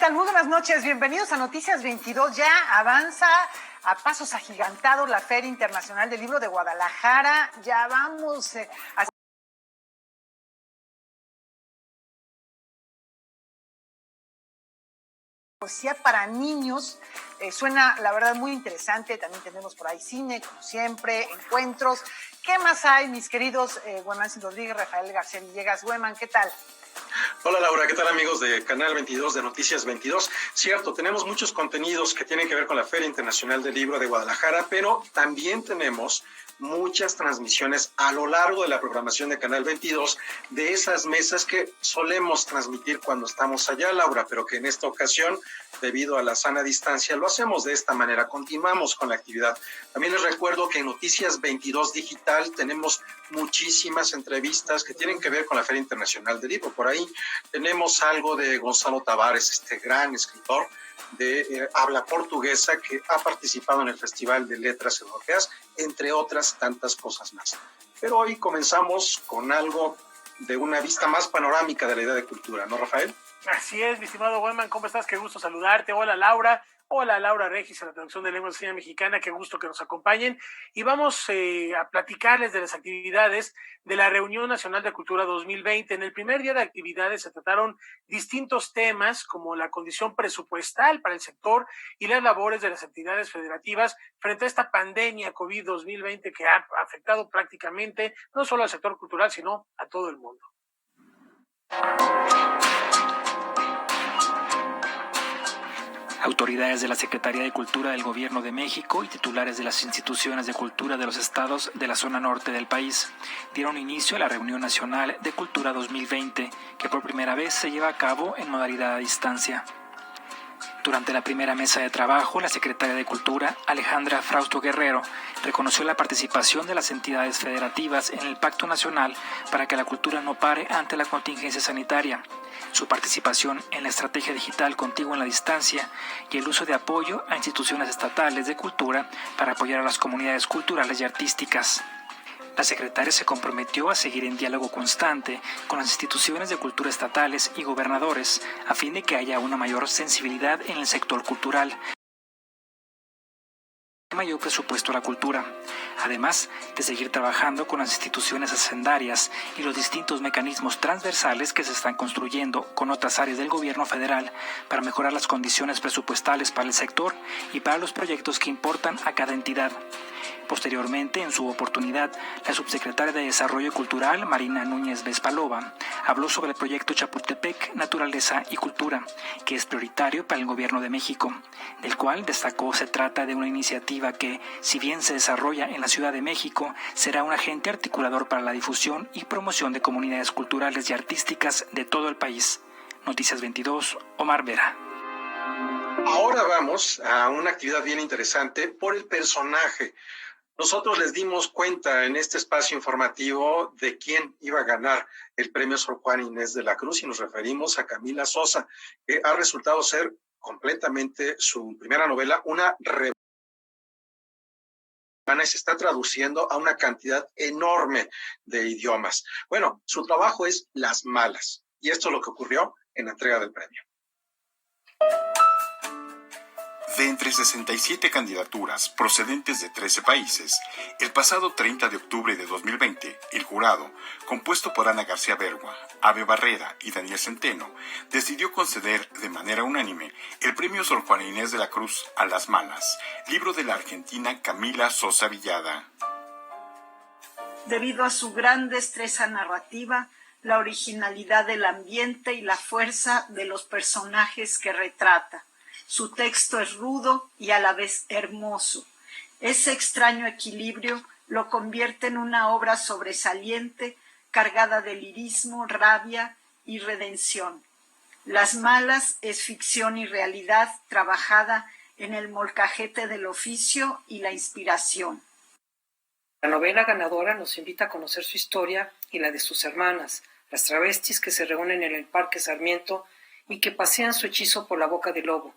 tal? Muy buenas noches, bienvenidos a Noticias 22. Ya avanza a pasos agigantados la Feria Internacional del Libro de Guadalajara. Ya vamos a poesía para niños. Suena, la verdad, muy interesante. También tenemos por ahí cine, como siempre, encuentros. ¿Qué más hay, mis queridos Guemansi Rodríguez, Rafael García Villegas? Gueman, ¿qué tal? Hola Laura, ¿qué tal amigos de Canal 22 de Noticias 22? Cierto, tenemos muchos contenidos que tienen que ver con la Feria Internacional del Libro de Guadalajara, pero también tenemos muchas transmisiones a lo largo de la programación de Canal 22 de esas mesas que solemos transmitir cuando estamos allá, Laura, pero que en esta ocasión, debido a la sana distancia, lo hacemos de esta manera, continuamos con la actividad. También les recuerdo que en Noticias 22 Digital tenemos muchísimas entrevistas que tienen que ver con la Feria Internacional del Libro. Por ahí tenemos algo de Gonzalo Tavares, este gran escritor de habla portuguesa que ha participado en el Festival de Letras Europeas, entre otras tantas cosas más. Pero hoy comenzamos con algo de una vista más panorámica de la idea de cultura, ¿no, Rafael? Así es, mi estimado Gueman, ¿cómo estás? Qué gusto saludarte. Hola, Laura. Hola, Laura Regis, a la traducción de lengua de señas mexicana. Qué gusto que nos acompañen. Y vamos a platicarles de las actividades de la Reunión Nacional de Cultura 2020. En el primer día de actividades se trataron distintos temas como la condición presupuestal para el sector y las labores de las entidades federativas frente a esta pandemia COVID-2020 que ha afectado prácticamente no solo al sector cultural, sino a todo el mundo. Autoridades de la Secretaría de Cultura del Gobierno de México y titulares de las instituciones de cultura de los estados de la zona norte del país dieron inicio a la Reunión Nacional de Cultura 2020, que por primera vez se lleva a cabo en modalidad a distancia. Durante la primera mesa de trabajo, la secretaria de Cultura, Alejandra Frausto Guerrero, reconoció la participación de las entidades federativas en el Pacto Nacional para que la cultura no pare ante la contingencia sanitaria, su participación en la estrategia digital Contigo en la Distancia y el uso de apoyo a instituciones estatales de cultura para apoyar a las comunidades culturales y artísticas. La secretaria se comprometió a seguir en diálogo constante con las instituciones de cultura estatales y gobernadores a fin de que haya una mayor sensibilidad en el sector cultural, mayor presupuesto a la cultura, además de seguir trabajando con las instituciones hacendarias y los distintos mecanismos transversales que se están construyendo con otras áreas del gobierno federal para mejorar las condiciones presupuestales para el sector y para los proyectos que importan a cada entidad. Posteriormente, en su oportunidad, la subsecretaria de Desarrollo Cultural, Marina Núñez Vespalova, habló sobre el proyecto Chapultepec, Naturaleza y Cultura, que es prioritario para el Gobierno de México, del cual destacó se trata de una iniciativa que, si bien se desarrolla en la Ciudad de México, será un agente articulador para la difusión y promoción de comunidades culturales y artísticas de todo el país. Noticias 22, Omar Vera. Ahora vamos a una actividad bien interesante por el personaje. Nosotros les dimos cuenta en este espacio informativo de quién iba a ganar el premio Sor Juana Inés de la Cruz y nos referimos a Camila Sosa, que ha resultado ser completamente su primera novela, una revolución y se está traduciendo a una cantidad enorme de idiomas. Bueno, su trabajo es Las Malas y esto es lo que ocurrió en la entrega del premio. De entre 67 candidaturas procedentes de 13 países, el pasado 30 de octubre de 2020, el jurado, compuesto por Ana García Bergua, Ave Barrera y Daniel Centeno, decidió conceder de manera unánime el premio Sor Juana Inés de la Cruz a Las Malas, libro de la argentina Camila Sosa Villada. Debido a su gran destreza narrativa, la originalidad del ambiente y la fuerza de los personajes que retrata. Su texto es rudo y a la vez hermoso. Ese extraño equilibrio lo convierte en una obra sobresaliente, cargada de lirismo, rabia y redención. Las Malas es ficción y realidad trabajada en el molcajete del oficio y la inspiración. La novela ganadora nos invita a conocer su historia y la de sus hermanas, las travestis que se reúnen en el Parque Sarmiento y que pasean su hechizo por la boca del lobo,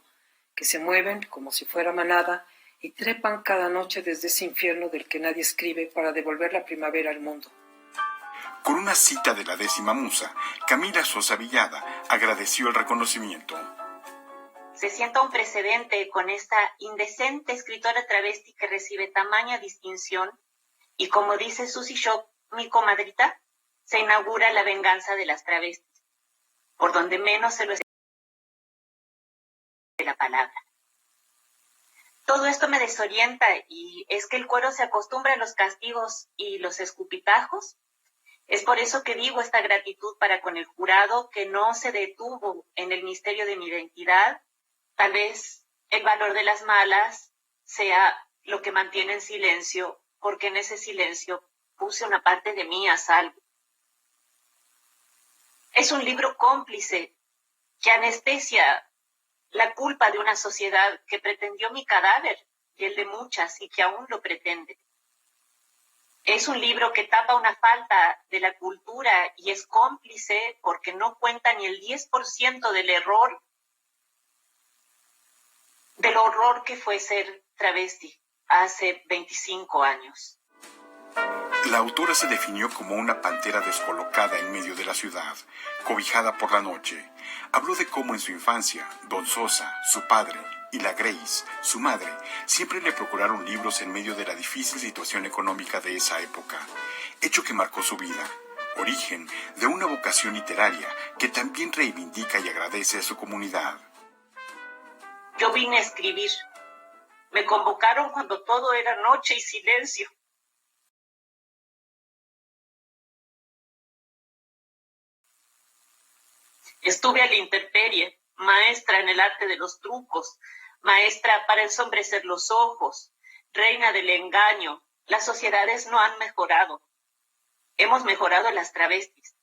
que se mueven como si fuera manada y trepan cada noche desde ese infierno del que nadie escribe para devolver la primavera al mundo. Con una cita de la 10ª musa, Camila Sosa Villada agradeció el reconocimiento. Se sienta un precedente con esta indecente escritora travesti que recibe tamaña distinción y, como dice Susie Shock, mi comadrita, se inaugura la venganza de las travestis, por donde menos se lo es de la palabra. Todo esto me desorienta y es que el cuero se acostumbra a los castigos y los escupitajos. Es por eso que digo esta gratitud para con el jurado que no se detuvo en el misterio de mi identidad. Tal vez el valor de las malas sea lo que mantiene en silencio, porque en ese silencio puse una parte de mí a salvo. Es un libro cómplice que anestesia la culpa de una sociedad que pretendió mi cadáver y el de muchas y que aún lo pretende. Es un libro que tapa una falta de la cultura y es cómplice porque no cuenta ni el 10% del horror que fue ser travesti hace 25 años. La autora se definió como una pantera descolocada en medio de la ciudad, cobijada por la noche. Habló de cómo en su infancia, Don Sosa, su padre, y la Grace, su madre, siempre le procuraron libros en medio de la difícil situación económica de esa época, hecho que marcó su vida, origen de una vocación literaria que también reivindica y agradece a su comunidad. Yo vine a escribir. Me convocaron cuando todo era noche y silencio. Estuve a la intemperie, maestra en el arte de los trucos, maestra para ensombrecer los ojos, reina del engaño. Las sociedades no han mejorado. Hemos mejorado las travestis.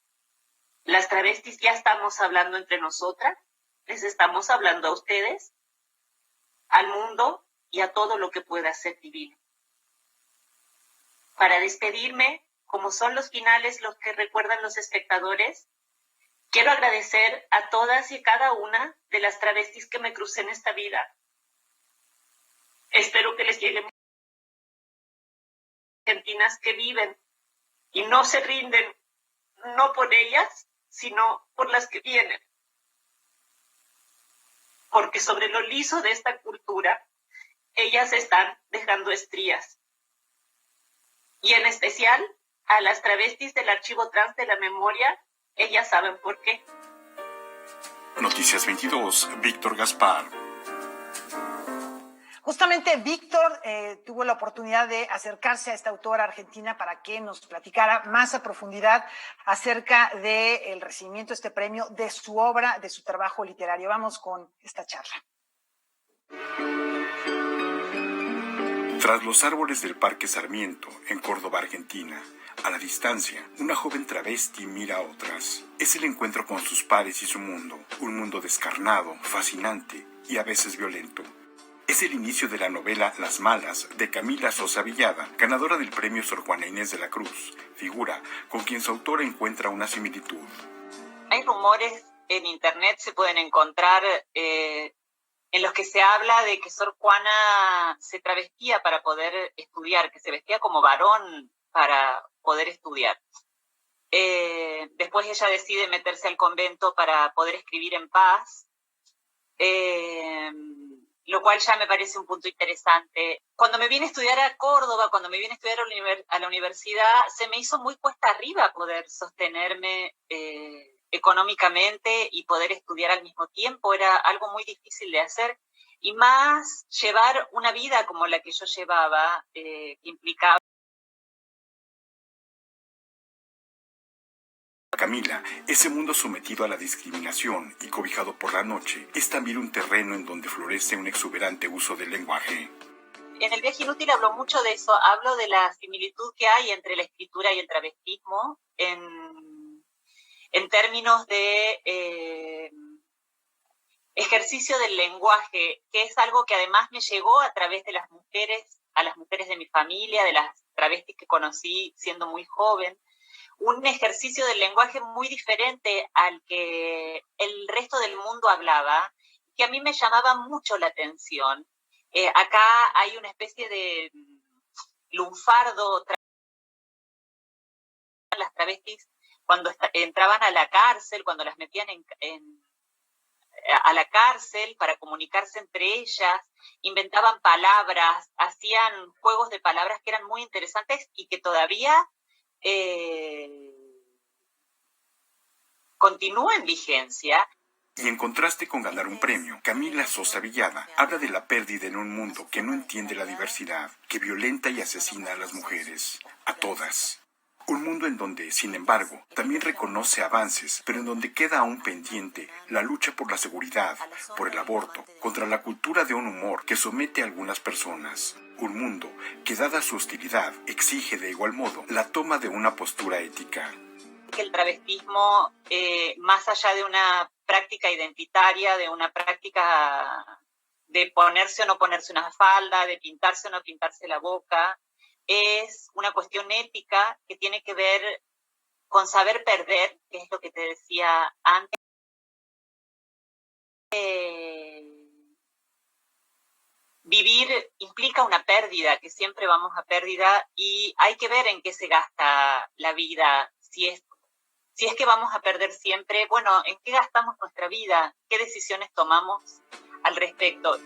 Las travestis ya estamos hablando entre nosotras. ¿Les estamos hablando a ustedes? Al mundo y a todo lo que pueda ser divino. Para despedirme, como son los finales los que recuerdan los espectadores, quiero agradecer a todas y cada una de las travestis que me crucé en esta vida. Espero que les llegue argentinas que viven y no se rinden, no por ellas, sino por las que vienen. Porque sobre lo liso de esta cultura, ellas están dejando estrías. Y en especial a las travestis del Archivo Trans de la Memoria, ellas saben por qué. Noticias 22, Víctor Gaspar. Justamente Víctor tuvo la oportunidad de acercarse a esta autora argentina para que nos platicara más a profundidad acerca del recibimiento de este premio, de su obra, de su trabajo literario. Vamos con esta charla. Tras los árboles del Parque Sarmiento, en Córdoba, Argentina, a la distancia, una joven travesti mira a otras. Es el encuentro con sus pares y su mundo, un mundo descarnado, fascinante y a veces violento. Es el inicio de la novela Las Malas, de Camila Sosa Villada, ganadora del premio Sor Juana Inés de la Cruz, figura con quien su autora encuentra una similitud. Hay rumores en internet, se pueden encontrar, en los que se habla de que Sor Juana se travestía para poder estudiar, que se vestía como varón para poder estudiar. Después ella decide meterse al convento para poder escribir en paz, lo cual ya me parece un punto interesante. Cuando me vine a estudiar a Córdoba, cuando me vine a estudiar a la universidad, se me hizo muy cuesta arriba poder sostenerme económicamente y poder estudiar al mismo tiempo. Era algo muy difícil de hacer, y más llevar una vida como la que yo llevaba, que implicaba. Camila, ese mundo sometido a la discriminación y cobijado por la noche, es también un terreno en donde florece un exuberante uso del lenguaje. En el viaje inútil hablo mucho de eso, hablo de la similitud que hay entre la escritura y el travestismo en términos de ejercicio del lenguaje, que es algo que además me llegó a través de las mujeres, a las mujeres de mi familia, de las travestis que conocí siendo muy joven. Un ejercicio del lenguaje muy diferente al que el resto del mundo hablaba, que a mí me llamaba mucho la atención. Acá hay una especie de lunfardo. Las travestis, cuando entraban a la cárcel, cuando las metían a la cárcel para comunicarse entre ellas, inventaban palabras, hacían juegos de palabras que eran muy interesantes y que todavía continúa en vigencia. Y en contraste con ganar un premio, Camila Sosa Villada habla de la pérdida en un mundo que no entiende la diversidad, que violenta y asesina a las mujeres, a todas. Un mundo en donde, sin embargo, también reconoce avances, pero en donde queda aún pendiente la lucha por la seguridad, por el aborto, contra la cultura de un humor que somete a algunas personas. Un mundo que, dada su hostilidad, exige de igual modo la toma de una postura ética. Que el travestismo, más allá de una práctica identitaria, de una práctica de ponerse o no ponerse una falda, de pintarse o no pintarse la boca, es una cuestión ética que tiene que ver con saber perder, que es lo que te decía antes. Vivir implica una pérdida, que siempre vamos a pérdida, y hay que ver en qué se gasta la vida, si es que vamos a perder siempre, bueno, ¿en qué gastamos nuestra vida? ¿Qué decisiones tomamos al respecto?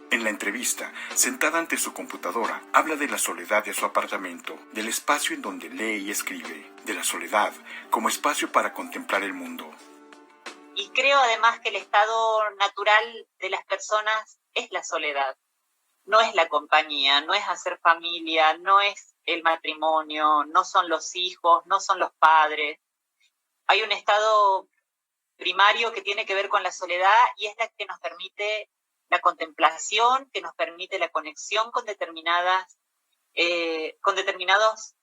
En la entrevista, sentada ante su computadora, habla de la soledad de su apartamento, del espacio en donde lee y escribe, de la soledad como espacio para contemplar el mundo. Y creo además que el estado natural de las personas es la soledad, no es la compañía, no es hacer familia, no es el matrimonio, no son los hijos, no son los padres. Hay un estado primario que tiene que ver con la soledad y es la que nos permite la contemplación, que nos permite la conexión con determinados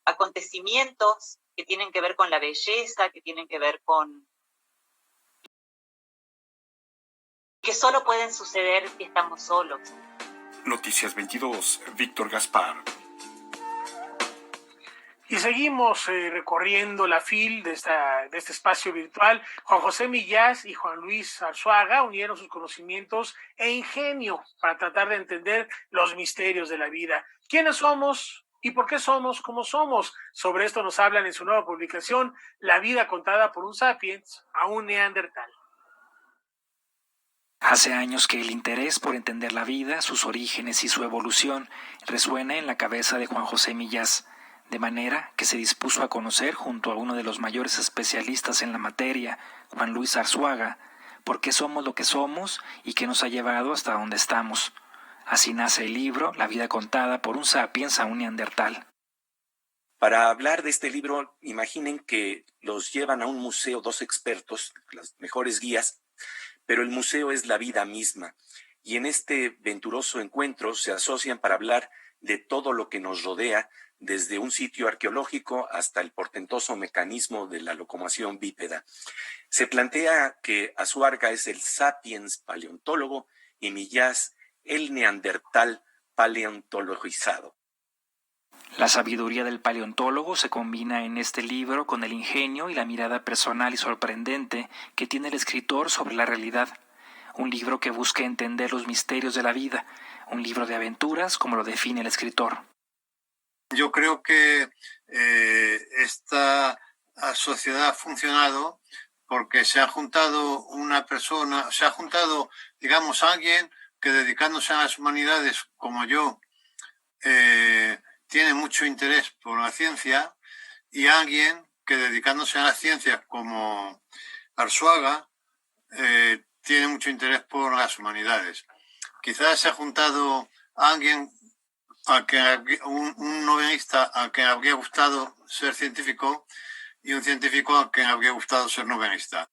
acontecimientos que tienen que ver con la belleza, que tienen que ver con que solo pueden suceder si estamos solos. Noticias 22, Víctor Gaspar. Y seguimos recorriendo la FIL de este espacio virtual. Juan José Millás y Juan Luis Arzuaga unieron sus conocimientos e ingenio para tratar de entender los misterios de la vida. ¿Quiénes somos y por qué somos como somos? Sobre esto nos hablan en su nueva publicación, La vida contada por un sapiens a un neandertal. Hace años que el interés por entender la vida, sus orígenes y su evolución resuena en la cabeza de Juan José Millás, de manera que se dispuso a conocer junto a uno de los mayores especialistas en la materia, Juan Luis Arzuaga, por qué somos lo que somos y qué nos ha llevado hasta donde estamos. Así nace el libro La vida contada por un sapiens a un neandertal. Para hablar de este libro, imaginen que los llevan a un museo dos expertos, las mejores guías, pero el museo es la vida misma. Y en este venturoso encuentro se asocian para hablar de todo lo que nos rodea, desde un sitio arqueológico hasta el portentoso mecanismo de la locomoción bípeda. Se plantea que Arzuaga es el sapiens paleontólogo y Millás el neandertal paleontologizado. La sabiduría del paleontólogo se combina en este libro con el ingenio y la mirada personal y sorprendente que tiene el escritor sobre la realidad. Un libro que busca entender los misterios de la vida, un libro de aventuras como lo define el escritor. Yo creo que esta sociedad ha funcionado porque se ha juntado digamos, alguien que dedicándose a las humanidades como yo, tiene mucho interés por la ciencia, y alguien que dedicándose a la ciencia como Arzuaga, tiene mucho interés por las humanidades. Quizás se ha juntado alguien un novelista al que le habría gustado ser científico y un científico al que le habría gustado ser novelista.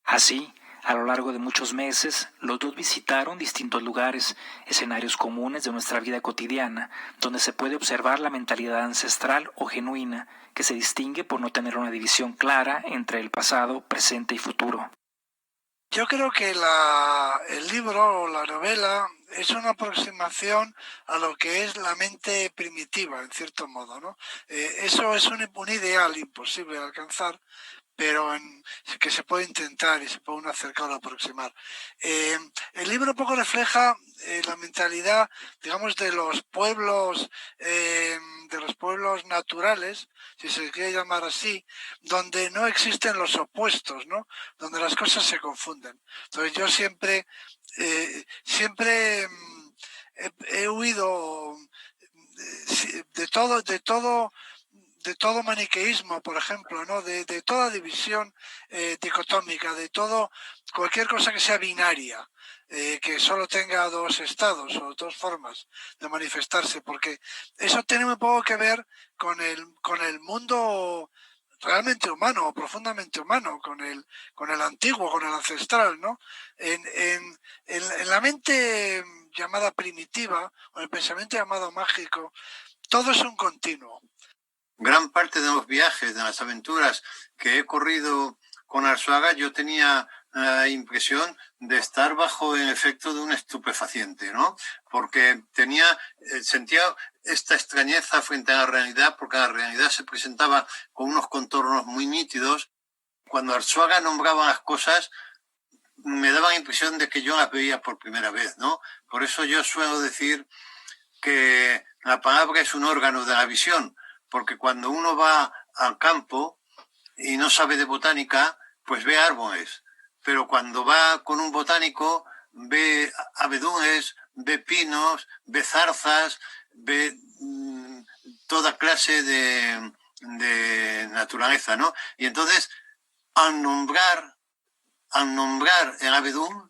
Así, a lo largo de muchos meses, los dos visitaron distintos lugares, escenarios comunes de nuestra vida cotidiana, donde se puede observar la mentalidad ancestral o genuina, que se distingue por no tener una división clara entre el pasado, presente y futuro. Yo creo que el libro o la novela es una aproximación a lo que es la mente primitiva, en cierto modo, ¿no? Eso es un ideal imposible de alcanzar, pero que se puede intentar y se puede uno acercar o aproximar. El libro un poco refleja la mentalidad, digamos, de los pueblos pueblos naturales, si se quiere llamar así, donde no existen los opuestos, ¿no? Donde las cosas se confunden. Entonces yo siempre he huido de todo maniqueísmo, por ejemplo, ¿no? De toda división dicotómica, de todo, cualquier cosa que sea binaria, que solo tenga dos estados o dos formas de manifestarse, porque eso tiene muy poco que ver con el mundo realmente humano o profundamente humano, con el antiguo, con el ancestral, ¿no? En la mente llamada primitiva o el pensamiento llamado mágico, todo es un continuo. Gran parte de los viajes, de las aventuras que he corrido con Arzuaga, yo tenía la impresión de estar bajo el efecto de un estupefaciente, ¿no? Porque sentía esta extrañeza frente a la realidad, porque la realidad se presentaba con unos contornos muy nítidos. Cuando Arzuaga nombraba las cosas, me daba la impresión de que yo las veía por primera vez, ¿no? Por eso yo suelo decir que la palabra es un órgano de la visión, porque cuando uno va al campo y no sabe de botánica, pues ve árboles. Pero cuando va con un botánico, ve abedules, ve pinos, ve zarzas, ve toda clase de naturaleza, ¿no? Y entonces, al nombrar el abedul,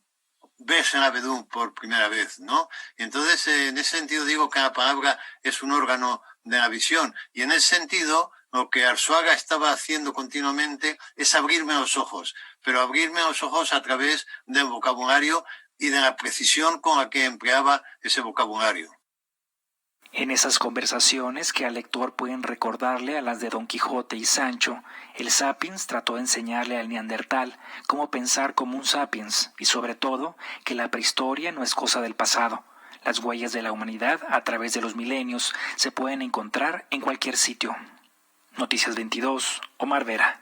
ves el abedul por primera vez, ¿no? Y entonces, en ese sentido digo que la palabra es un órgano de la visión. Y en ese sentido, lo que Arzuaga estaba haciendo continuamente es abrirme los ojos, pero abrirme los ojos a través del vocabulario y de la precisión con la que empleaba ese vocabulario. En esas conversaciones que al lector pueden recordarle a las de Don Quijote y Sancho, el Sapiens trató de enseñarle al neandertal cómo pensar como un Sapiens y sobre todo que la prehistoria no es cosa del pasado. Las huellas de la humanidad a través de los milenios se pueden encontrar en cualquier sitio. Noticias 22, Omar Vera.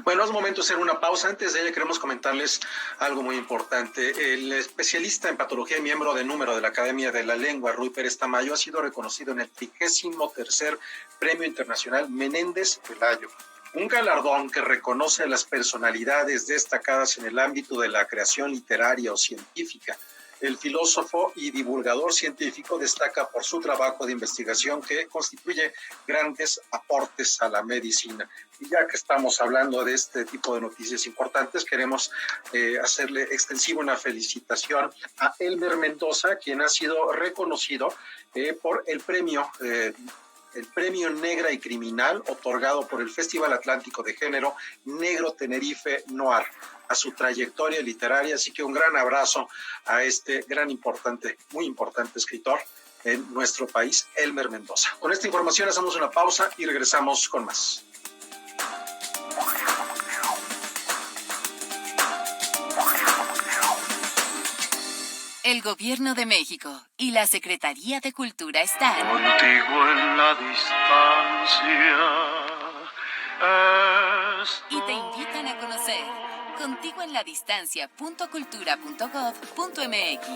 Bueno, es momento de hacer una pausa. Antes de ella queremos comentarles algo muy importante. El especialista en patología y miembro de número de la Academia de la Lengua, Rui Pérez Tamayo, ha sido reconocido en el 33º Premio Internacional Menéndez Pelayo, un galardón que reconoce a las personalidades destacadas en el ámbito de la creación literaria o científica. El filósofo y divulgador científico destaca por su trabajo de investigación que constituye grandes aportes a la medicina. Y ya que estamos hablando de este tipo de noticias importantes, queremos hacerle extensiva una felicitación a Elmer Mendoza, quien ha sido reconocido por el premio Negra y Criminal, otorgado por el Festival Atlántico de Género Negro Tenerife Noir, a su trayectoria literaria. Así que un gran abrazo a este muy importante escritor en nuestro país, Elmer Mendoza. Con esta información hacemos una pausa y regresamos con más. El Gobierno de México y la Secretaría de Cultura están contigo en la distancia. Y te invitan a conocer Contigo en la Distancia.cultura.gov.mx.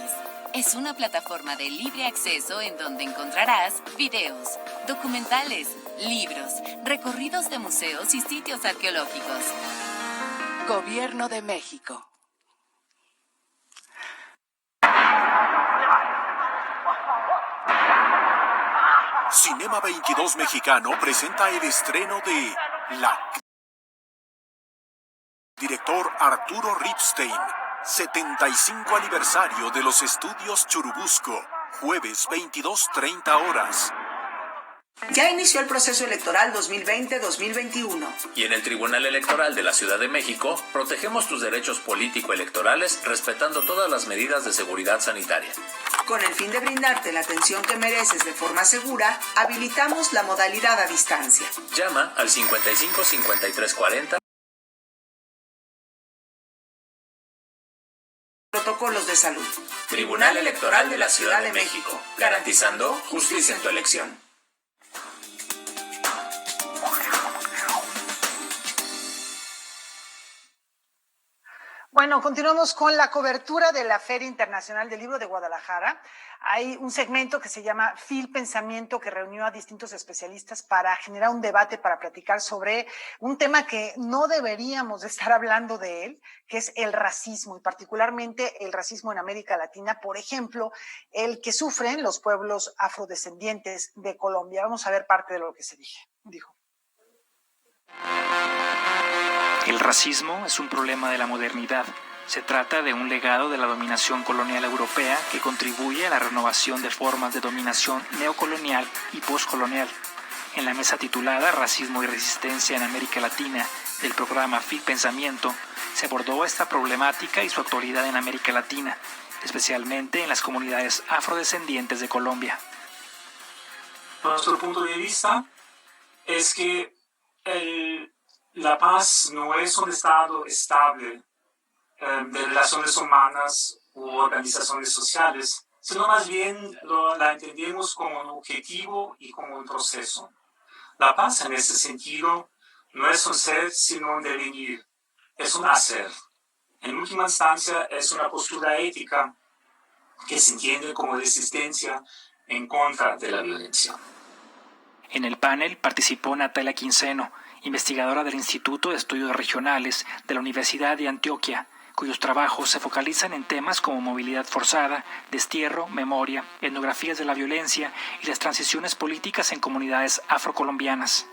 Es una plataforma de libre acceso en donde encontrarás videos, documentales, libros, recorridos de museos y sitios arqueológicos. Gobierno de México. Cinema 22 Mexicano presenta el estreno de director Arturo Ripstein, 75 aniversario de los estudios Churubusco, jueves 22:30 horas. Ya inició el proceso electoral 2020-2021. Y en el Tribunal Electoral de la Ciudad de México, protegemos tus derechos político-electorales respetando todas las medidas de seguridad sanitaria. Con el fin de brindarte la atención que mereces de forma segura, habilitamos la modalidad a distancia. Llama al 55 53 40. Protocolos de salud. Tribunal Electoral de la Ciudad de México, garantizando justicia en tu elección. Bueno, continuamos con la cobertura de la Feria Internacional del Libro de Guadalajara. Hay un segmento que se llama Fil Pensamiento, que reunió a distintos especialistas para generar un debate, para platicar sobre un tema que no deberíamos de estar hablando de él, que es el racismo, y particularmente el racismo en América Latina, por ejemplo, el que sufren los pueblos afrodescendientes de Colombia. Vamos a ver parte de lo que se dijo. El racismo es un problema de la modernidad. Se trata de un legado de la dominación colonial europea que contribuye a la renovación de formas de dominación neocolonial y postcolonial. En la mesa titulada Racismo y Resistencia en América Latina del programa Fil Pensamiento, se abordó esta problemática y su actualidad en América Latina, especialmente en las comunidades afrodescendientes de Colombia. Nuestro punto de vista es que la paz no es un estado estable de relaciones humanas u organizaciones sociales, sino más bien la entendemos como un objetivo y como un proceso. La paz en ese sentido no es un ser, sino un devenir, es un hacer. En última instancia es una postura ética que se entiende como resistencia en contra de la violencia. En el panel participó Natalia Quinceno, investigadora del Instituto de Estudios Regionales de la Universidad de Antioquia, cuyos trabajos se focalizan en temas como movilidad forzada, destierro, memoria, etnografías de la violencia y las transiciones políticas en comunidades afrocolombianas.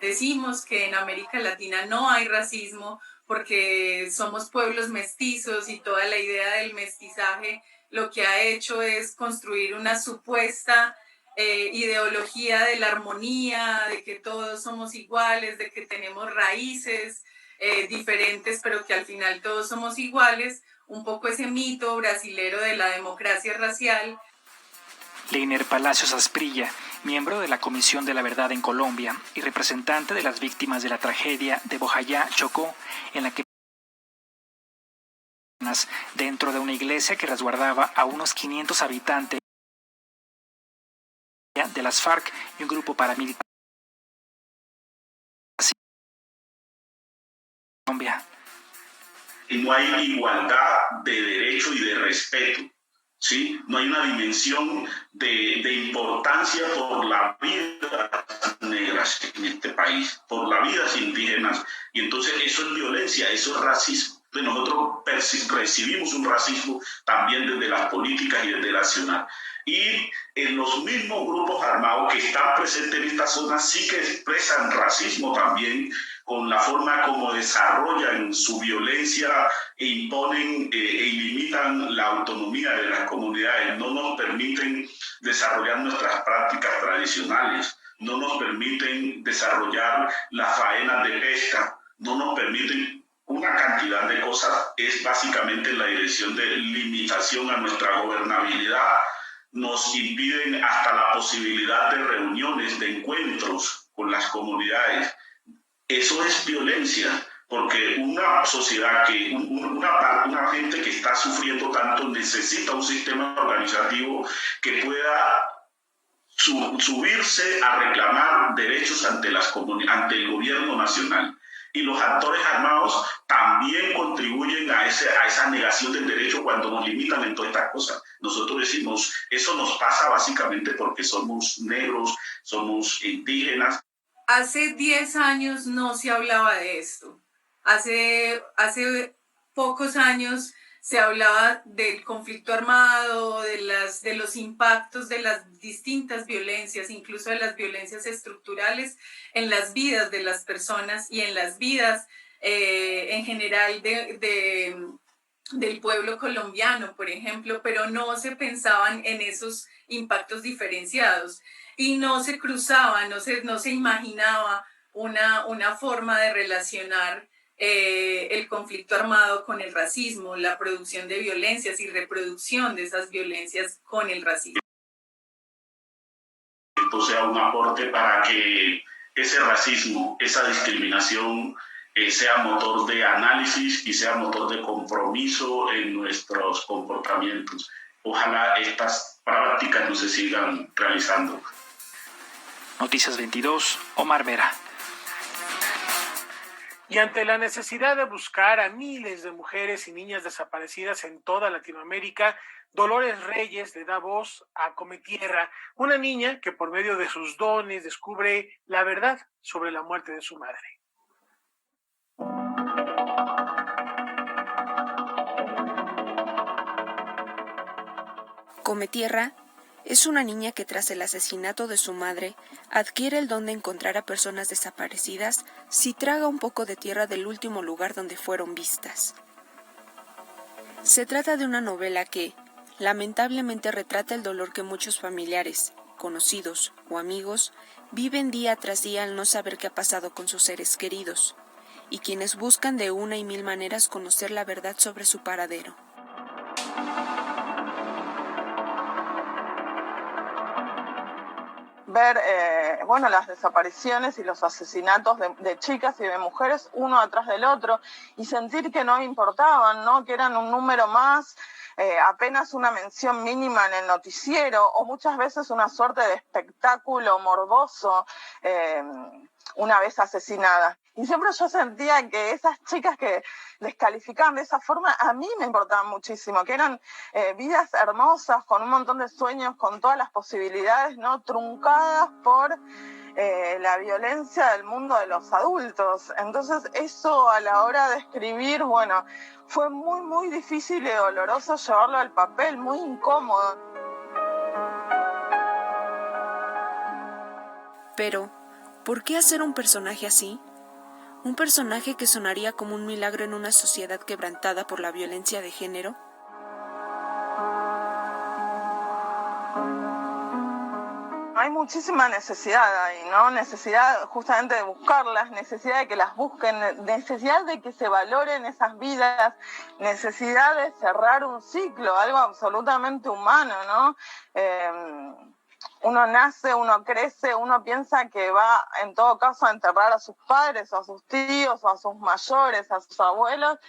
Decimos que en América Latina no hay racismo porque somos pueblos mestizos y toda la idea del mestizaje lo que ha hecho es construir una supuesta ideología de la armonía, de que todos somos iguales, de que tenemos raíces diferentes, pero que al final todos somos iguales, un poco ese mito brasilero de la democracia racial. Leiner Palacios Asprilla, miembro de la Comisión de la Verdad en Colombia y representante de las víctimas de la tragedia de Bojayá, Chocó, en la que dentro de una iglesia que resguardaba a unos 500 habitantes de las FARC y un grupo paramilitar. Colombia. No hay igualdad de derecho y de respeto, ¿sí? No hay una dimensión de importancia por las vidas negras en este país, por las vidas indígenas, y entonces eso es violencia, eso es racismo. Nosotros recibimos un racismo también desde las políticas y desde la nacional. Y en los mismos grupos armados que están presentes en esta zona sí que expresan racismo también con la forma como desarrollan su violencia e imponen e limitan la autonomía de las comunidades, no nos permiten desarrollar nuestras prácticas tradicionales, no nos permiten desarrollar las faenas de pesca, no nos permiten una cantidad de cosas. Es básicamente la dirección de limitación a nuestra gobernabilidad. Nos impiden hasta la posibilidad de reuniones, de encuentros con las comunidades. Eso es violencia, porque una sociedad, una gente que está sufriendo tanto necesita un sistema organizativo que pueda subirse a reclamar derechos ante el gobierno nacional. Y los actores armados también contribuyen a esa negación del derecho cuando nos limitan en todas estas cosas. Nosotros decimos, eso nos pasa básicamente porque somos negros, somos indígenas. Hace 10 años no se hablaba de esto. Hace pocos años se hablaba del conflicto armado, de los impactos de las distintas violencias, incluso de las violencias estructurales en las vidas de las personas y en las vidas en general del pueblo colombiano, por ejemplo, pero no se pensaban en esos impactos diferenciados y no se cruzaba, no se imaginaba una forma de relacionar el conflicto armado con el racismo, la producción de violencias y reproducción de esas violencias con el racismo. Esto sea un aporte para que ese racismo, esa discriminación sea motor de análisis y sea motor de compromiso en nuestros comportamientos. Ojalá estas prácticas no se sigan realizando. Noticias 22, Omar Vera. Y ante la necesidad de buscar a miles de mujeres y niñas desaparecidas en toda Latinoamérica, Dolores Reyes le da voz a Cometierra, una niña que por medio de sus dones descubre la verdad sobre la muerte de su madre. Cometierra es una niña que tras el asesinato de su madre adquiere el don de encontrar a personas desaparecidas si traga un poco de tierra del último lugar donde fueron vistas. Se trata de una novela que, lamentablemente, retrata el dolor que muchos familiares, conocidos o amigos viven día tras día al no saber qué ha pasado con sus seres queridos, y quienes buscan de una y mil maneras conocer la verdad sobre su paradero. Ver las desapariciones y los asesinatos de chicas y de mujeres uno atrás del otro y sentir que no importaban, ¿no? Que eran un número más, apenas una mención mínima en el noticiero o muchas veces una suerte de espectáculo morboso una vez asesinadas. Y siempre yo sentía que esas chicas que descalificaban de esa forma, a mí me importaban muchísimo, que eran vidas hermosas, con un montón de sueños, con todas las posibilidades, ¿no? Truncadas por la violencia del mundo de los adultos. Entonces eso a la hora de escribir, fue muy, muy difícil y doloroso llevarlo al papel, muy incómodo. Pero, ¿por qué hacer un personaje así? ¿Un personaje que sonaría como un milagro en una sociedad quebrantada por la violencia de género? Hay muchísima necesidad ahí, ¿no? Necesidad justamente de buscarlas, necesidad de que las busquen, necesidad de que se valoren esas vidas, necesidad de cerrar un ciclo, algo absolutamente humano, ¿no? Uno nace, uno crece, uno piensa que va en todo caso a enterrar a sus padres o a sus tíos o a sus mayores, a sus abuelos,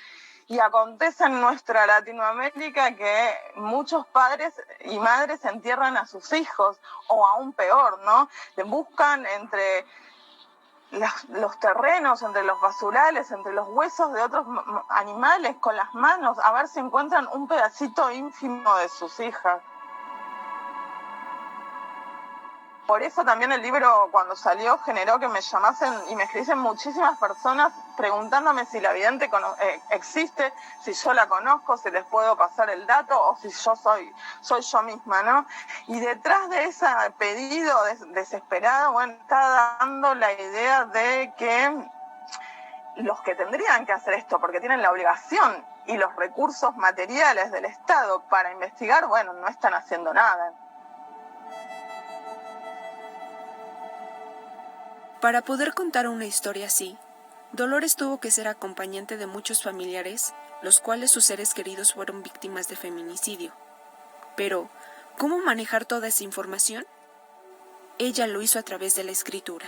y acontece en nuestra Latinoamérica que muchos padres y madres entierran a sus hijos, o aún peor, ¿no? Buscan entre los terrenos, entre los basurales, entre los huesos de otros animales con las manos, a ver si encuentran un pedacito ínfimo de sus hijas. Por eso también el libro, cuando salió, generó que me llamasen y me escribiesen muchísimas personas preguntándome si la vidente existe, si yo la conozco, si les puedo pasar el dato o si yo soy yo misma, ¿no? Y detrás de ese pedido desesperado, está dando la idea de que los que tendrían que hacer esto, porque tienen la obligación y los recursos materiales del Estado para investigar, no están haciendo nada. Para poder contar una historia así, Dolores tuvo que ser acompañante de muchos familiares, los cuales sus seres queridos fueron víctimas de feminicidio. Pero, ¿cómo manejar toda esa información? Ella lo hizo a través de la escritura.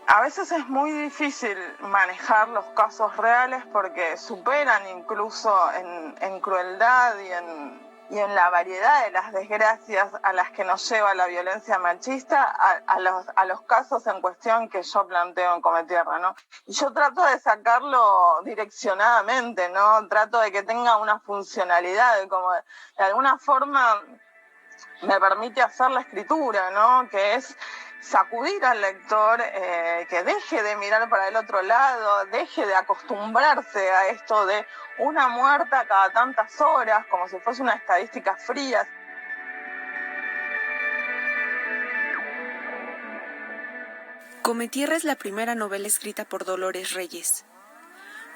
A veces es muy difícil manejar los casos reales porque superan incluso en crueldad y en la variedad de las desgracias a las que nos lleva la violencia machista a los casos en cuestión que yo planteo en Cometierra, ¿no? Y yo trato de sacarlo direccionadamente, ¿no? Trato de que tenga una funcionalidad, como de alguna forma me permite hacer la escritura, ¿no? Que es sacudir al lector, que deje de mirar para el otro lado, deje de acostumbrarse a esto de una muerta cada tantas horas, como si fuese una estadística fría. Cometierra es la primera novela escrita por Dolores Reyes.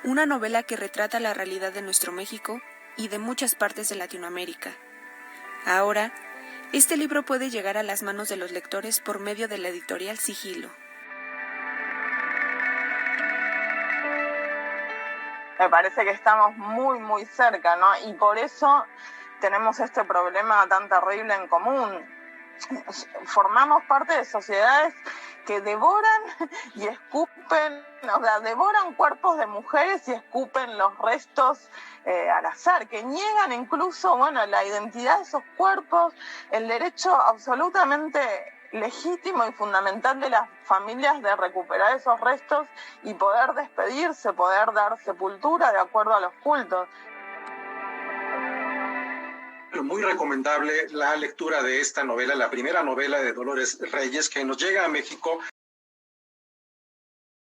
Una novela que retrata la realidad de nuestro México y de muchas partes de Latinoamérica. Ahora, este libro puede llegar a las manos de los lectores por medio de la editorial Sigilo. Me parece que estamos muy, muy cerca, ¿no? Y por eso tenemos este problema tan terrible en común. Formamos parte de sociedades que devoran y escupen, devoran cuerpos de mujeres y escupen los restos al azar, que niegan incluso, la identidad de esos cuerpos, el derecho absolutamente legítimo y fundamental de las familias de recuperar esos restos y poder despedirse, poder dar sepultura de acuerdo a los cultos. Muy recomendable la lectura de esta novela, la primera novela de Dolores Reyes, que nos llega a México.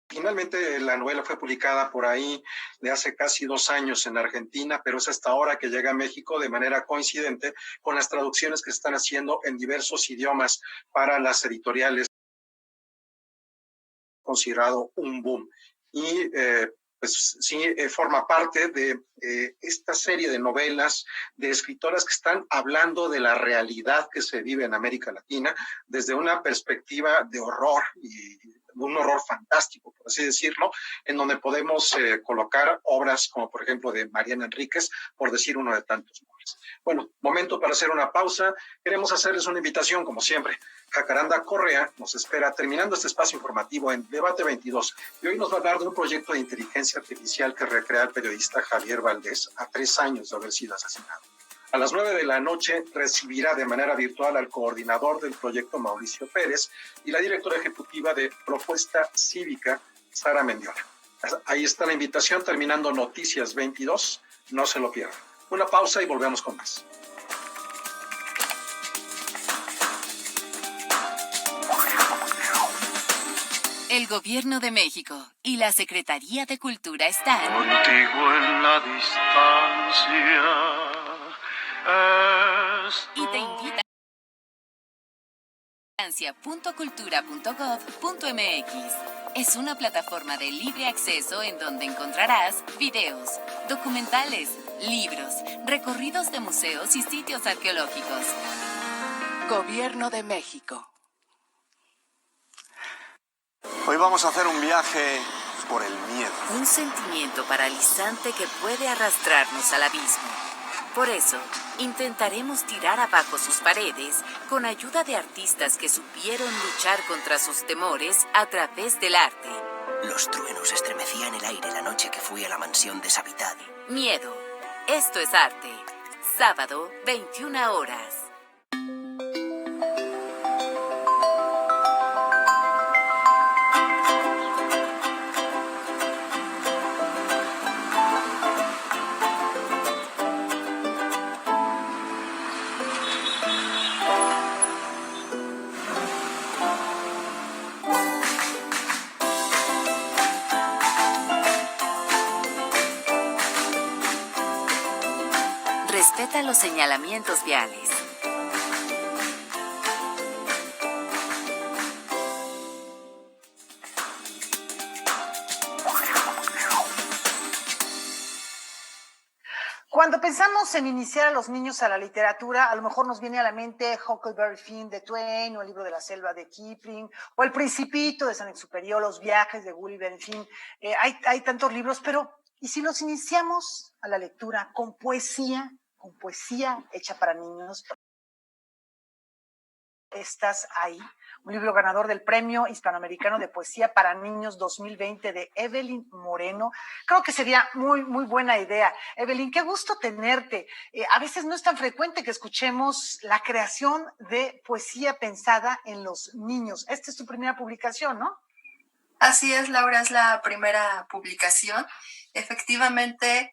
Finalmente la novela fue publicada por ahí de hace casi 2 años en Argentina, pero es hasta ahora que llega a México de manera coincidente con las traducciones que se están haciendo en diversos idiomas para las editoriales. Considerado un boom. Y pues sí, forma parte de esta serie de novelas de escritoras que están hablando de la realidad que se vive en América Latina desde una perspectiva de horror y un horror fantástico, por así decirlo, en donde podemos colocar obras como por ejemplo de Mariana Enríquez, por decir uno de tantos nombres. Bueno, momento para hacer una pausa. Queremos hacerles una invitación, como siempre. Jacaranda Correa nos espera terminando este espacio informativo en Debate 22 y hoy nos va a hablar de un proyecto de inteligencia artificial que recrea el periodista Javier Valdés a 3 años de haber sido asesinado. A las 9 de la noche recibirá de manera virtual al coordinador del proyecto, Mauricio Pérez, y la directora ejecutiva de Propuesta Cívica, Sara Mendiola. Ahí está la invitación, terminando Noticias 22. No se lo pierdan. Una pausa y volvemos con más. El Gobierno de México y la Secretaría de Cultura están contigo en la distancia. Y te invita a .cultura.gov.mx. Es una plataforma de libre acceso en donde encontrarás videos, documentales, libros, recorridos de museos y sitios arqueológicos. Gobierno de México. Hoy vamos a hacer un viaje por el miedo. Un sentimiento paralizante que puede arrastrarnos al abismo. Por eso, intentaremos tirar abajo sus paredes con ayuda de artistas que supieron luchar contra sus temores a través del arte. Los truenos estremecían el aire la noche que fui a la mansión deshabitada. Miedo. Esto es arte. Sábado, 21 horas. Respeta los señalamientos viales. Cuando pensamos en iniciar a los niños a la literatura, a lo mejor nos viene a la mente Huckleberry Finn de Twain, o el libro de la selva de Kipling, o El Principito de Saint-Exupéry, o Los viajes de Gulliver, en fin, hay tantos libros, pero ¿y si los iniciamos a la lectura con poesía hecha para niños? Estás ahí, un libro ganador del Premio Hispanoamericano de Poesía para Niños 2020 de Evelyn Moreno. Creo que sería muy buena idea. Evelyn, qué gusto tenerte. A veces no es tan frecuente que escuchemos la creación de poesía pensada en los niños. Esta es tu primera publicación, ¿no? Así es, Laura, es la primera publicación. Efectivamente,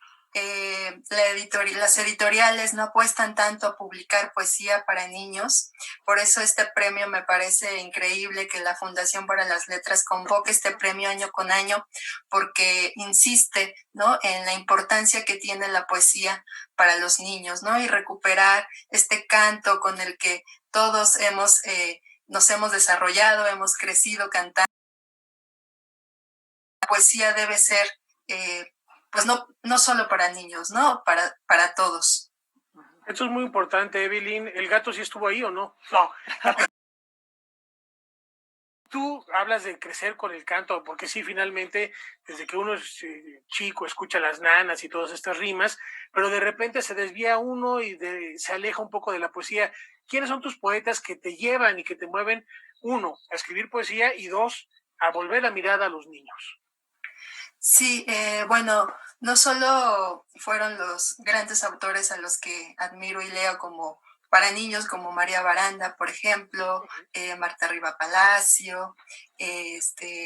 las editoriales no apuestan tanto a publicar poesía para niños. Por eso este premio me parece increíble que la Fundación para las Letras convoque este premio año con año, porque insiste, ¿no?, en la importancia que tiene la poesía para los niños, ¿no? Y recuperar este canto con el que todos nos hemos desarrollado, hemos crecido cantando. La poesía debe ser pues no solo para niños, ¿no? Para todos. Esto es muy importante, Evelyn. ¿El gato sí estuvo ahí o no? No. Tú hablas de crecer con el canto, porque sí, finalmente, desde que uno es chico, escucha las nanas y todas estas rimas, pero de repente se desvía uno y se aleja un poco de la poesía. ¿Quiénes son tus poetas que te llevan y que te mueven, uno, a escribir poesía y dos, a volver la mirada a los niños? Sí, bueno, no solo fueron los grandes autores a los que admiro y leo como para niños como María Baranda, por ejemplo, Marta Riva Palacio,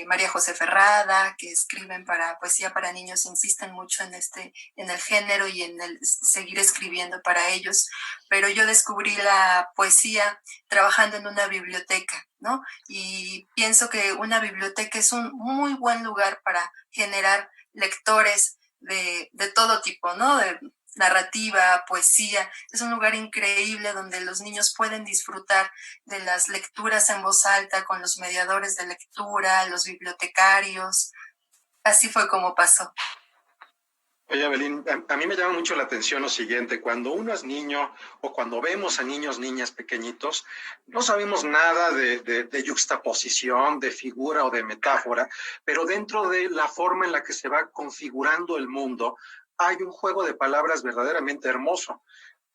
María José Ferrada, que escriben para poesía para niños, insisten mucho en el género y en el seguir escribiendo para ellos. Pero yo descubrí la poesía trabajando en una biblioteca, ¿no? Y pienso que una biblioteca es un muy buen lugar para generar lectores de todo tipo, ¿no? De narrativa, poesía. Es un lugar increíble donde los niños pueden disfrutar de las lecturas en voz alta con los mediadores de lectura, los bibliotecarios. Así fue como pasó. Oye, Evelyn, a mí me llama mucho la atención lo siguiente: cuando uno es niño o cuando vemos a niños, niñas pequeñitos, no sabemos nada de yuxtaposición, de figura o de metáfora, pero dentro de la forma en la que se va configurando el mundo, hay un juego de palabras verdaderamente hermoso.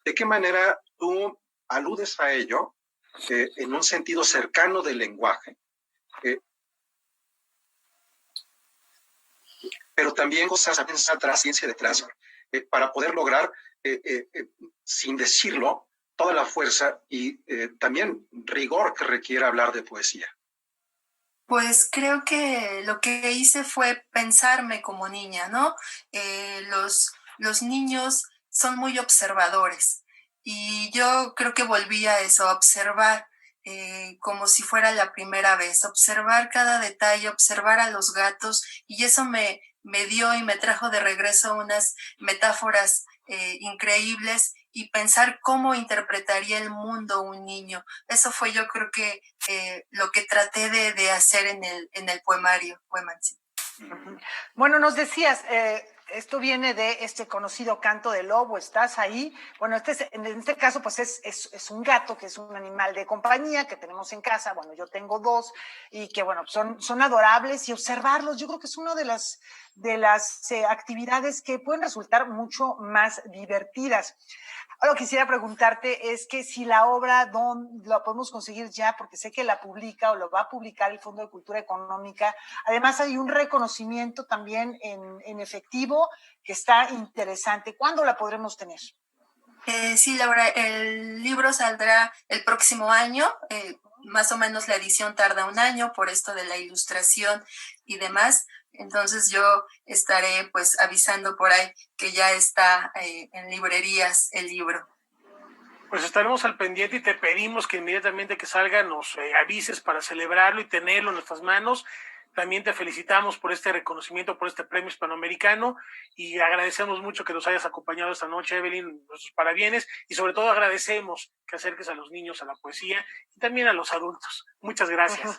¿De qué manera tú aludes a ello en un sentido cercano del lenguaje? Pero también cosas atrás, ciencia detrás, para poder lograr, sin decirlo, toda la fuerza y también rigor que requiere hablar de poesía. Pues creo que lo que hice fue pensarme como niña, ¿no? Los niños son muy observadores y yo creo que volví a eso, a observar como si fuera la primera vez, observar cada detalle, observar a los gatos, y eso me dio y me trajo de regreso unas metáforas increíbles, y pensar cómo interpretaría el mundo un niño. Eso fue, yo creo que lo que traté de hacer en el poemario. Bueno, nos decías, esto viene de este conocido canto del lobo, ¿estás ahí? Bueno, en este caso, pues es un gato, que es un animal de compañía que tenemos en casa. Bueno, yo tengo 2 y que, bueno, son adorables, y observarlos, yo creo que es una de las actividades que pueden resultar mucho más divertidas. Ahora, quisiera preguntarte es que si la obra, ¿dónde la podemos conseguir ya? Porque sé que la publica o lo va a publicar el Fondo de Cultura Económica. Además, hay un reconocimiento también en efectivo que está interesante. ¿Cuándo la podremos tener? Sí, Laura, el libro saldrá el próximo año. Más o menos la edición tarda un año por esto de la ilustración y demás. Entonces yo estaré pues avisando por ahí que ya está en librerías el libro. Pues estaremos al pendiente y te pedimos que inmediatamente que salga nos avises para celebrarlo y tenerlo en nuestras manos. También te felicitamos por este reconocimiento, por este premio hispanoamericano, y agradecemos mucho que nos hayas acompañado esta noche, Evelyn, nuestros parabienes, y sobre todo agradecemos que acerques a los niños a la poesía y también a los adultos. Muchas gracias.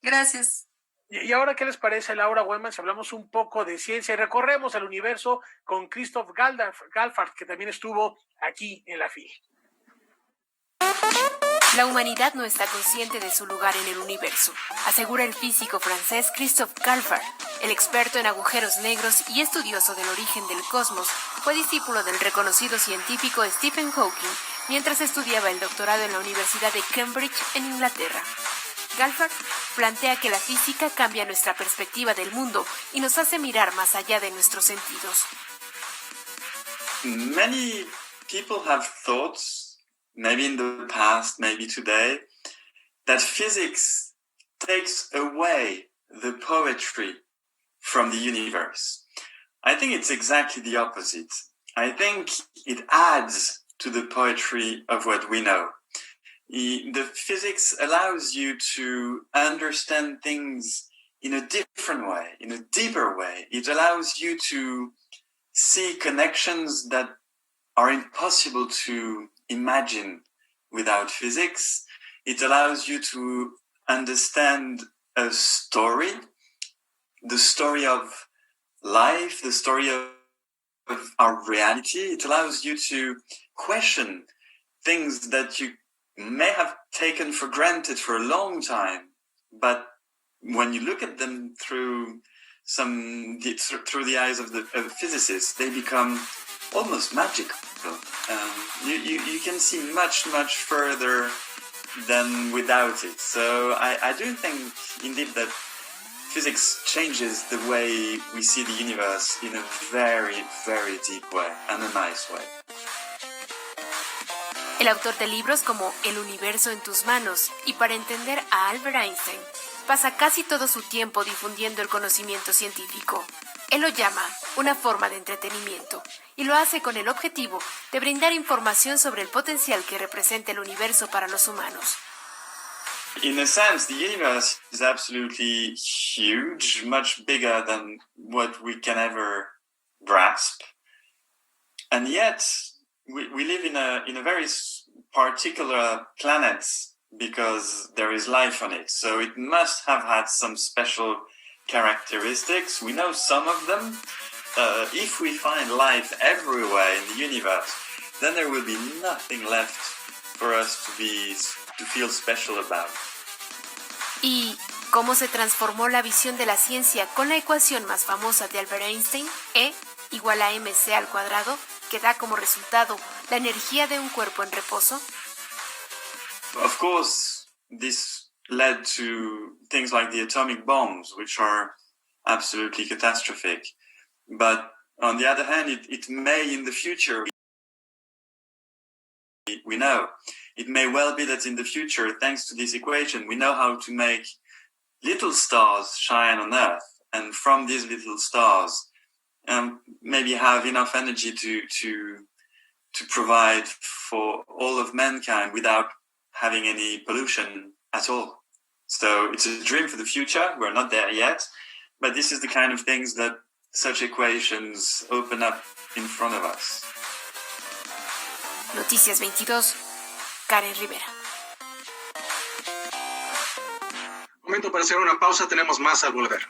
Gracias. Y ahora, ¿qué les parece, Laura Wellman, si hablamos un poco de ciencia y recorremos el universo con Christoph Galfart, que también estuvo aquí en la FIL? La humanidad no está consciente de su lugar en el universo, asegura el físico francés Christoph Galfart. El experto en agujeros negros y estudioso del origen del cosmos fue discípulo del reconocido científico Stephen Hawking mientras estudiaba el doctorado en la Universidad de Cambridge en Inglaterra. Galfart plantea que la física cambia nuestra perspectiva del mundo y nos hace mirar más allá de nuestros sentidos. Many people have thoughts, maybe in the past, maybe today, that physics takes away the poetry from the universe. I think it's exactly the opposite. I think it adds to the poetry of what we know. The physics allows you to understand things in a different way, in a deeper way. It allows you to see connections that are impossible to imagine without physics. It allows you to understand a story, the story of life, the story of our reality. It allows you to question things that you may have taken for granted for a long time, but when you look at them through the eyes of a physicist, they become almost magical. You can see much further than without it. So I do think indeed that physics changes the way we see the universe in a very, very deep way and a nice way. El autor de libros como El universo en tus manos y Para entender a Albert Einstein pasa casi todo su tiempo difundiendo el conocimiento científico. Él lo llama una forma de entretenimiento y lo hace con el objetivo de brindar información sobre el potencial que representa el universo para los humanos. In a sense, the universe is absolutely huge, much bigger than what we can ever grasp. And yet, we live in a very particular planet because there is life on it. So it must have had some special characteristics. We know some of them. If we find life everywhere in the universe, then there will be nothing left for us to feel special about. ¿Y cómo se transformó la visión de la ciencia con la ecuación más famosa de Albert Einstein, E igual a mc al cuadrado, que da como resultado la energía de un cuerpo en reposo? Of course, this led to things like the atomic bombs, which are absolutely catastrophic. But on the other hand, it may in the future, we know, it may well be that in the future, thanks to this equation, we know how to make little stars shine on Earth. And from these little stars, maybe have enough energy to provide for all of mankind without having any pollution at all. So it's a dream for the future. We're not there yet, but this is the kind of things that such equations open up in front of us. Noticias 22, Karen Rivera. Momento para hacer una pausa, tenemos más al volver.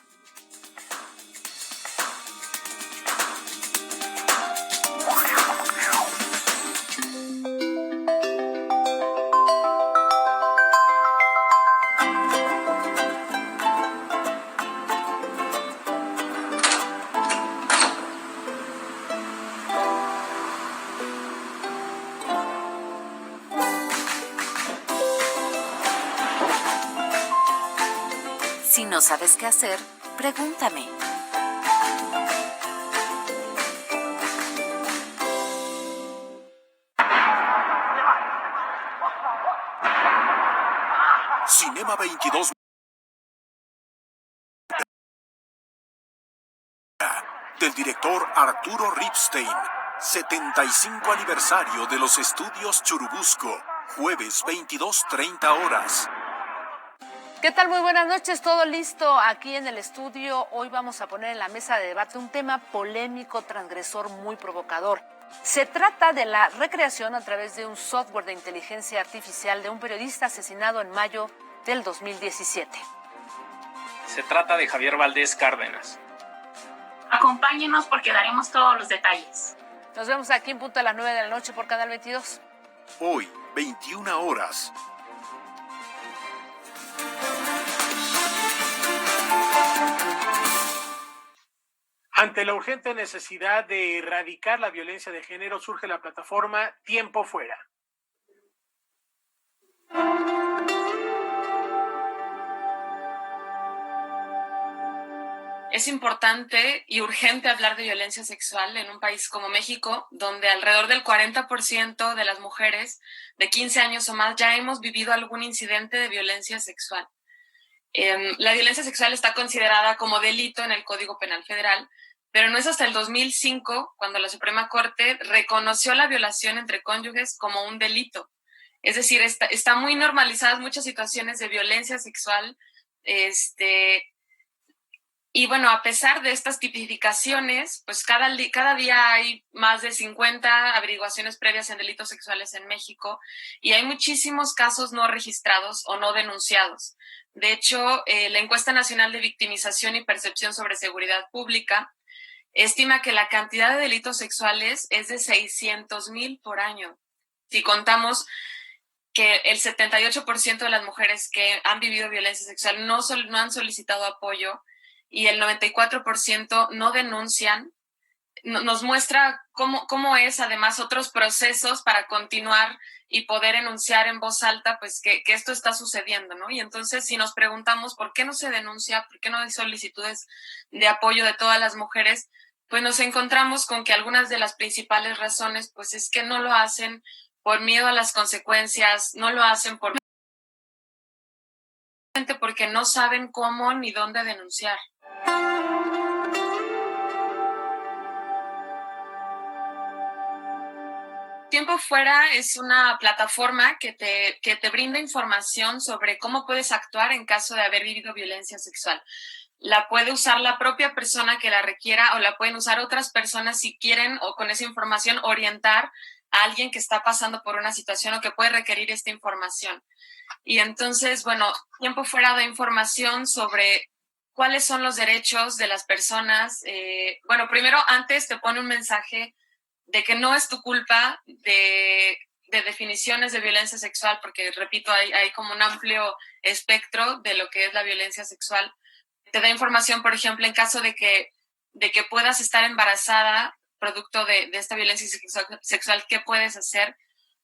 Si no sabes qué hacer, pregúntame. Cinema 22 del director Arturo Ripstein. 75 aniversario de los estudios Churubusco. Jueves 22:30 horas. ¿Qué tal? Muy buenas noches, todo listo aquí en el estudio. Hoy vamos a poner en la mesa de debate un tema polémico, transgresor, muy provocador. Se trata de la recreación a través de un software de inteligencia artificial de un periodista asesinado en mayo del 2017. Se trata de Javier Valdés Cárdenas. Acompáñenos porque daremos todos los detalles. Nos vemos aquí en punto a las 9 de la noche por Canal 22. Hoy, 21 horas. Ante la urgente necesidad de erradicar la violencia de género, surge la plataforma Tiempo Fuera. Es importante y urgente hablar de violencia sexual en un país como México, donde alrededor del 40% de las mujeres de 15 años o más ya hemos vivido algún incidente de violencia sexual. La violencia sexual está considerada como delito en el Código Penal Federal, pero no es hasta el 2005 cuando la Suprema Corte reconoció la violación entre cónyuges como un delito. Es decir, está muy normalizadas muchas situaciones de violencia sexual, y bueno, a pesar de estas tipificaciones, pues cada día hay más de 50 averiguaciones previas en delitos sexuales en México y hay muchísimos casos no registrados o no denunciados. De hecho, la Encuesta Nacional de Victimización y Percepción sobre Seguridad Pública estima que la cantidad de delitos sexuales es de 600,000 por año. Si contamos que el 78% de las mujeres que han vivido violencia sexual no han solicitado apoyo, y el 94% no denuncian, nos muestra cómo es además otros procesos para continuar y poder enunciar en voz alta pues que esto está sucediendo, ¿no? Y entonces si nos preguntamos por qué no se denuncia, por qué no hay solicitudes de apoyo de todas las mujeres, pues nos encontramos con que algunas de las principales razones pues es que no lo hacen por miedo a las consecuencias, no lo hacen porque no saben cómo ni dónde denunciar. Tiempo Fuera es una plataforma que te brinda información sobre cómo puedes actuar en caso de haber vivido violencia sexual. La puede usar la propia persona que la requiera o la pueden usar otras personas si quieren o con esa información orientar a alguien que está pasando por una situación o que puede requerir esta información. Y entonces, bueno, Tiempo Fuera da información sobre cuáles son los derechos de las personas. Bueno, primero, antes te pone un mensaje de que no es tu culpa de definiciones de violencia sexual, porque, repito, hay como un amplio espectro de lo que es la violencia sexual. Te da información, por ejemplo, en caso de que puedas estar embarazada producto de esta violencia sexual, ¿qué puedes hacer?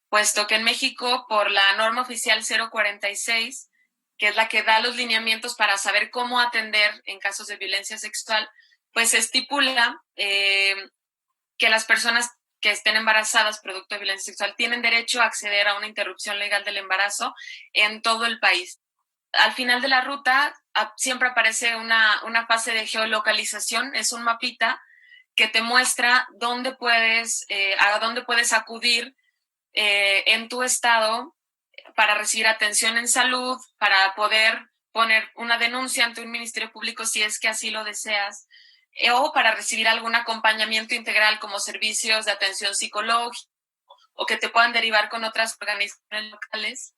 Puesto que en México, por la norma oficial 046, que es la que da los lineamientos para saber cómo atender en casos de violencia sexual, pues se estipula que las personas que estén embarazadas producto de violencia sexual tienen derecho a acceder a una interrupción legal del embarazo en todo el país. Al final de la ruta siempre aparece una fase de geolocalización, es un mapita que te muestra a dónde puedes acudir en tu estado para recibir atención en salud, para poder poner una denuncia ante un ministerio público si es que así lo deseas, o para recibir algún acompañamiento integral como servicios de atención psicológica o que te puedan derivar con otras organizaciones locales.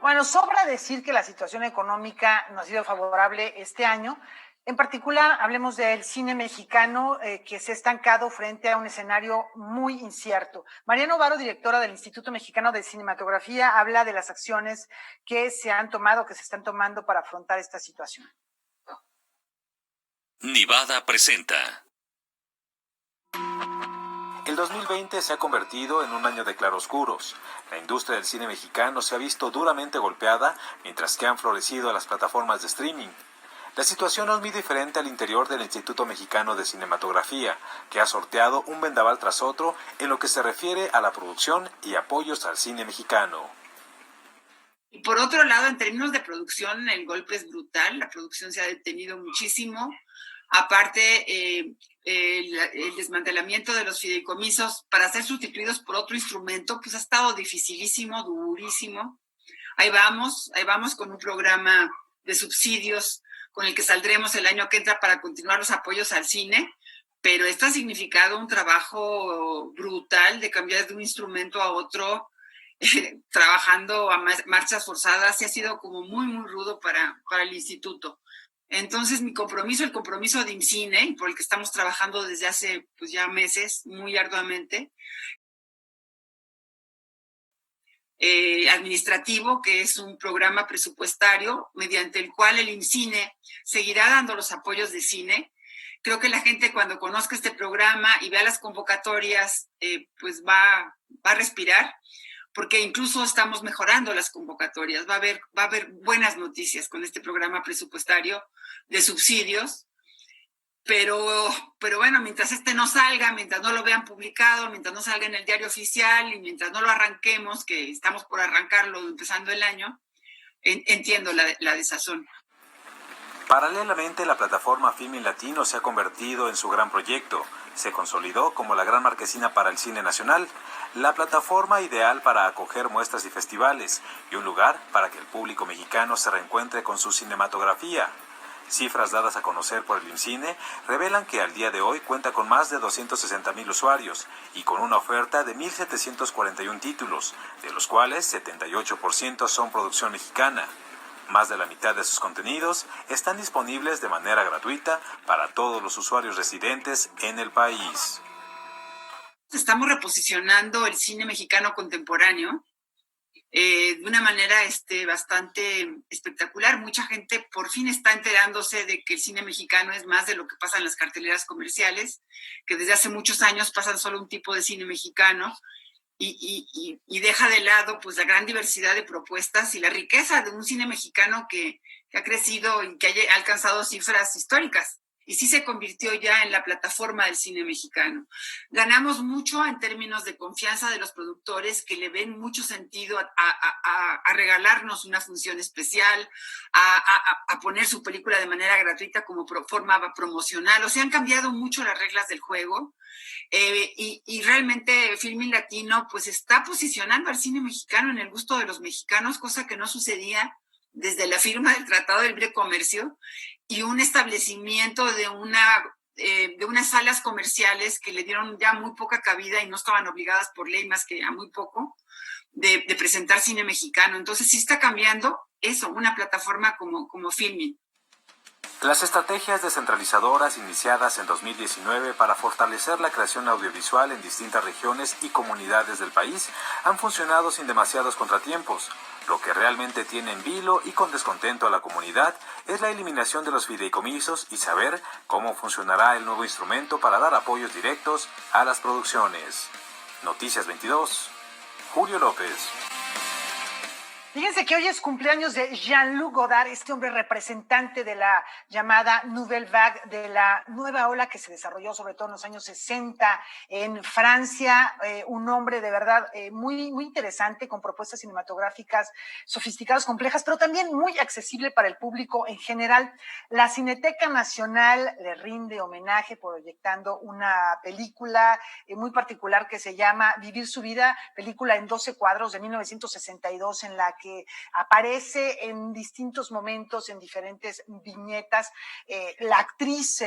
Bueno, sobra decir que la situación económica no ha sido favorable este año. En particular, hablemos del cine mexicano que se ha estancado frente a un escenario muy incierto. Mariana Varo, directora del Instituto Mexicano de Cinematografía, habla de las acciones que se han tomado, que se están tomando para afrontar esta situación. Nivada presenta. El 2020 se ha convertido en un año de claroscuros. La industria del cine mexicano se ha visto duramente golpeada, mientras que han florecido las plataformas de streaming. La situación no es muy diferente al interior del Instituto Mexicano de Cinematografía, que ha sorteado un vendaval tras otro en lo que se refiere a la producción y apoyos al cine mexicano. Y por otro lado, en términos de producción, el golpe es brutal. La producción se ha detenido muchísimo. Aparte, el desmantelamiento de los fideicomisos para ser sustituidos por otro instrumento, pues ha estado dificilísimo, durísimo. Ahí vamos con un programa de subsidios con el que saldremos el año que entra para continuar los apoyos al cine, pero esto ha significado un trabajo brutal de cambiar de un instrumento a otro, trabajando a marchas forzadas, y ha sido como muy, muy rudo para el instituto. Entonces, el compromiso de IMCINE, por el que estamos trabajando desde hace pues, ya meses, muy arduamente, administrativo, que es un programa presupuestario mediante el cual el IMCINE seguirá dando los apoyos de cine. Creo que la gente, cuando conozca este programa y vea las convocatorias, pues va a respirar, porque incluso estamos mejorando las convocatorias. Va a haber buenas noticias con este programa presupuestario de subsidios, pero bueno, mientras no salga, mientras no lo vean publicado, mientras no salga en el diario oficial y mientras no lo arranquemos, que estamos por arrancarlo empezando el año, entiendo la desazón. Paralelamente, la plataforma Filmin Latino se ha convertido en su gran proyecto. Se consolidó como la gran marquesina para el cine nacional, la plataforma ideal para acoger muestras y festivales, y un lugar para que el público mexicano se reencuentre con su cinematografía. Cifras dadas a conocer por el IMCINE revelan que al día de hoy cuenta con más de 260,000 usuarios y con una oferta de 1,741 títulos, de los cuales 78% son producción mexicana. Más de la mitad de sus contenidos están disponibles de manera gratuita para todos los usuarios residentes en el país. Estamos reposicionando el cine mexicano contemporáneo de una manera bastante espectacular. Mucha gente por fin está enterándose de que el cine mexicano es más de lo que pasa en las carteleras comerciales, que desde hace muchos años pasan solo un tipo de cine mexicano, y deja de lado pues la gran diversidad de propuestas y la riqueza de un cine mexicano que ha crecido y que ha alcanzado cifras históricas. y sí se convirtió ya en la plataforma del cine mexicano. Ganamos mucho en términos de confianza de los productores, que le ven mucho sentido a regalarnos una función especial, a poner su película de manera gratuita como forma promocional. O sea, han cambiado mucho las reglas del juego, y realmente Filmin Latino pues está posicionando al cine mexicano en el gusto de los mexicanos, cosa que no sucedía desde la firma del Tratado de Libre Comercio y un establecimiento de unas salas comerciales que le dieron ya muy poca cabida y no estaban obligadas por ley más que a muy poco de presentar cine mexicano. Entonces sí está cambiando eso, una plataforma como Filmin. Las estrategias descentralizadoras iniciadas en 2019 para fortalecer la creación audiovisual en distintas regiones y comunidades del país han funcionado sin demasiados contratiempos. Lo que realmente tiene en vilo y con descontento a la comunidad es la eliminación de los fideicomisos y saber cómo funcionará el nuevo instrumento para dar apoyos directos a las producciones. Noticias 22, Julio López. Fíjense que hoy es cumpleaños de Jean-Luc Godard, este hombre representante de la llamada Nouvelle Vague, de la nueva ola que se desarrolló sobre todo en los años 60 en Francia, un hombre de verdad muy, muy interesante, con propuestas cinematográficas sofisticadas, complejas, pero también muy accesible para el público en general. La Cineteca Nacional le rinde homenaje proyectando una película muy particular que se llama Vivir su vida, película en 12 cuadros de 1962, en la que aparece en distintos momentos, en diferentes viñetas, la actriz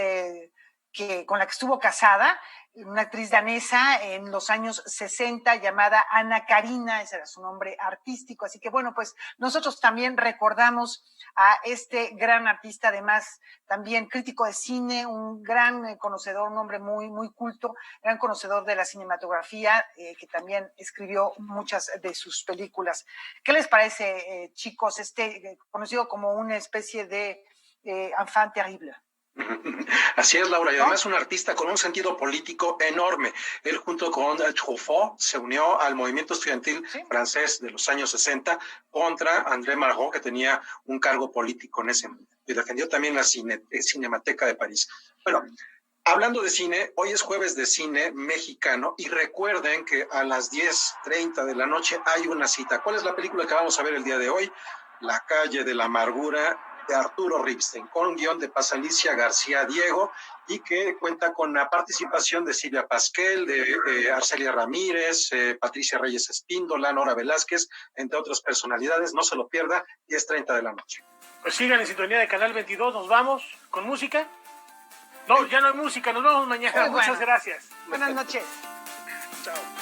con la que estuvo casada, una actriz danesa en los años 60 llamada Ana Karina, ese era su nombre artístico. Así que bueno, pues nosotros también recordamos a este gran artista, además también crítico de cine, un gran conocedor, un hombre muy, muy culto, gran conocedor de la cinematografía, que también escribió muchas de sus películas. ¿Qué les parece, chicos, conocido como una especie de enfant terrible? Así es, Laura, y además un artista con un sentido político enorme. Él junto con Truffaut se unió al movimiento estudiantil francés de los años 60 contra André Malraux, que tenía un cargo político en ese momento, y defendió también la Cinemateca de París. Bueno, hablando de cine, hoy es jueves de cine mexicano y recuerden que a las 10:30 de la noche hay una cita. ¿Cuál es la película que vamos a ver el día de hoy? La calle de la amargura, de Arturo Ripstein, con guión de Pasalicia García Diego, y que cuenta con la participación de Silvia Pasquel, de Arcelia Ramírez, Patricia Reyes Espíndola, Nora Velázquez, entre otras personalidades. No se lo pierda, 10:30 de la noche. Pues sigan en sintonía de Canal 22, nos vamos con música. No, ya no hay música, nos vemos mañana. Muchas gracias. Buenas noches. Chao.